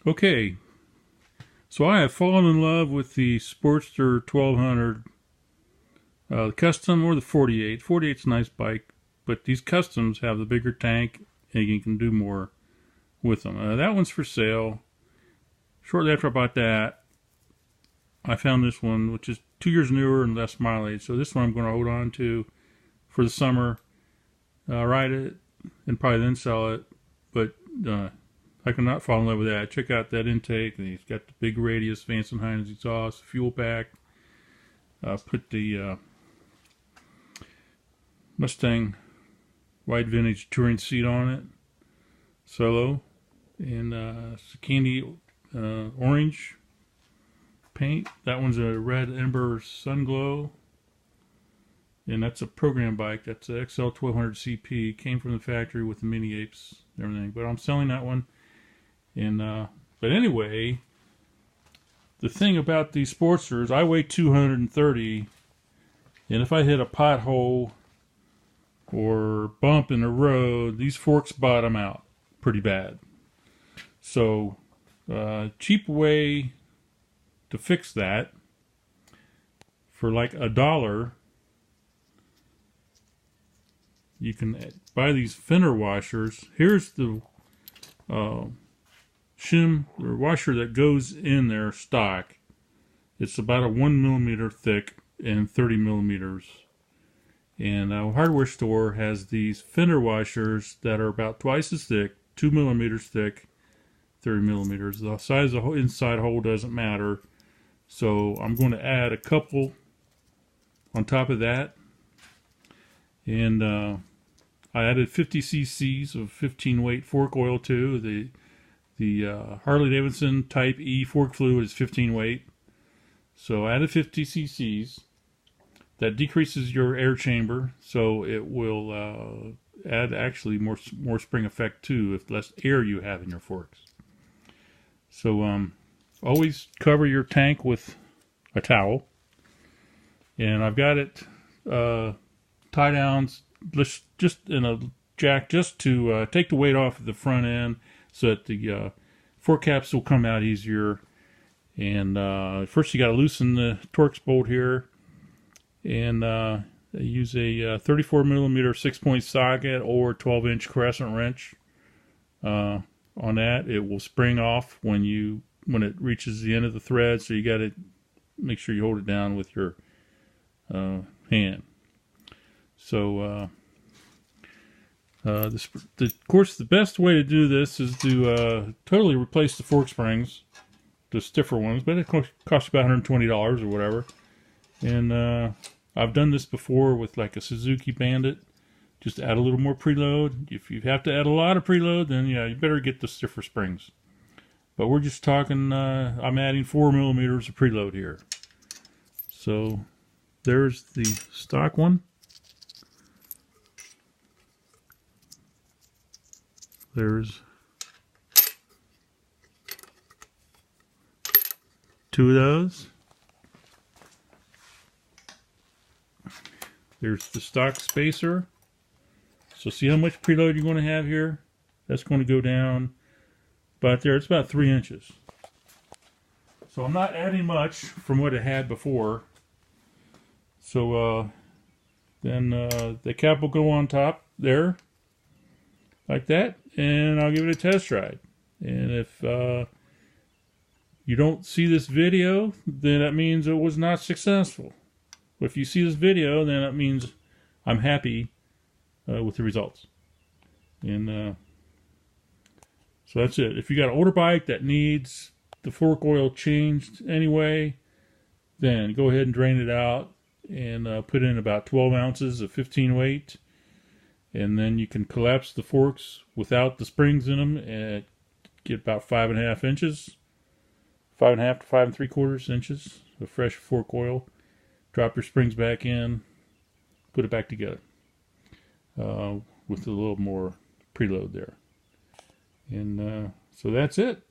Okay, so I have fallen in love with the Sportster 1200, the custom or the 48. 48's a nice bike, but these customs have the bigger tank and you can do more with them. That one's for sale. Shortly after I bought that, I found this one, which is 2 years newer and less mileage. So this one I'm going to hold on to for the summer, ride it, and probably then sell it. But I cannot fall in love with that. Check out that intake. He's got the big radius, Vance & Hines exhaust, fuel pack. Put the Mustang White Vintage touring seat on it, solo, and it's a candy orange paint. That one's a red Ember Sun Glow, and that's a program bike. That's a XL 1200 CP. Came from the factory with the mini apes and everything. But I'm selling that one. And but anyway, the thing about these Sportsters, I weigh 230, and if I hit a pothole or bump in the road, these forks bottom out pretty bad. So, cheap way to fix that, for like $1, you can buy these fender washers. Here's the shim or washer that goes in there stock. It's about a 1mm thick and 30 millimeters. And a hardware store has these fender washers that are about twice as thick, 2 millimeters thick, 30 millimeters. The size of the inside hole doesn't matter. So I'm going to add a couple on top of that. And I added 50 cc's of 15 weight fork oil too. The Harley Davidson Type E fork fluid is 15 weight. So I added 50 cc's. That decreases your air chamber, so it will add actually more spring effect too, if less air you have in your forks. So always cover your tank with a towel, and I've got it tie downs just in a jack, just to take the weight off of the front end, so that the fork caps will come out easier. And first you got to loosen the Torx bolt here. And I use a 34 millimeter 6-point socket or 12-inch crescent wrench on that. It will spring off when it reaches the end of the thread, so you got to make sure you hold it down with your hand. So of course the best way to do this is to totally replace the fork springs, the stiffer ones, but it costs about $120 or whatever. And I've done this before with like a Suzuki Bandit. Just add a little more preload. If you have to add a lot of preload, then yeah, you better get the stiffer springs. But we're just talking, I'm adding 4 millimeters of preload here. So there's the stock one. There's 2 of those. There's the stock spacer. So see how much preload you're going to have here? That's going to go down about there. It's about 3 inches. So I'm not adding much from what it had before. So then the cap will go on top there, like that, and I'll give it a test ride. And if you don't see this video, then that means it was not successful. If you see this video, then that means I'm happy with the results. And so that's it. If you got an older bike that needs the fork oil changed anyway, then go ahead and drain it out and put in about 12 ounces of 15 weight. And then you can collapse the forks without the springs in them and get about 5.5 inches, 5.5 to 5 3/4 inches of fresh fork oil. Drop your springs back in, put it back together with a little more preload there. And so that's it.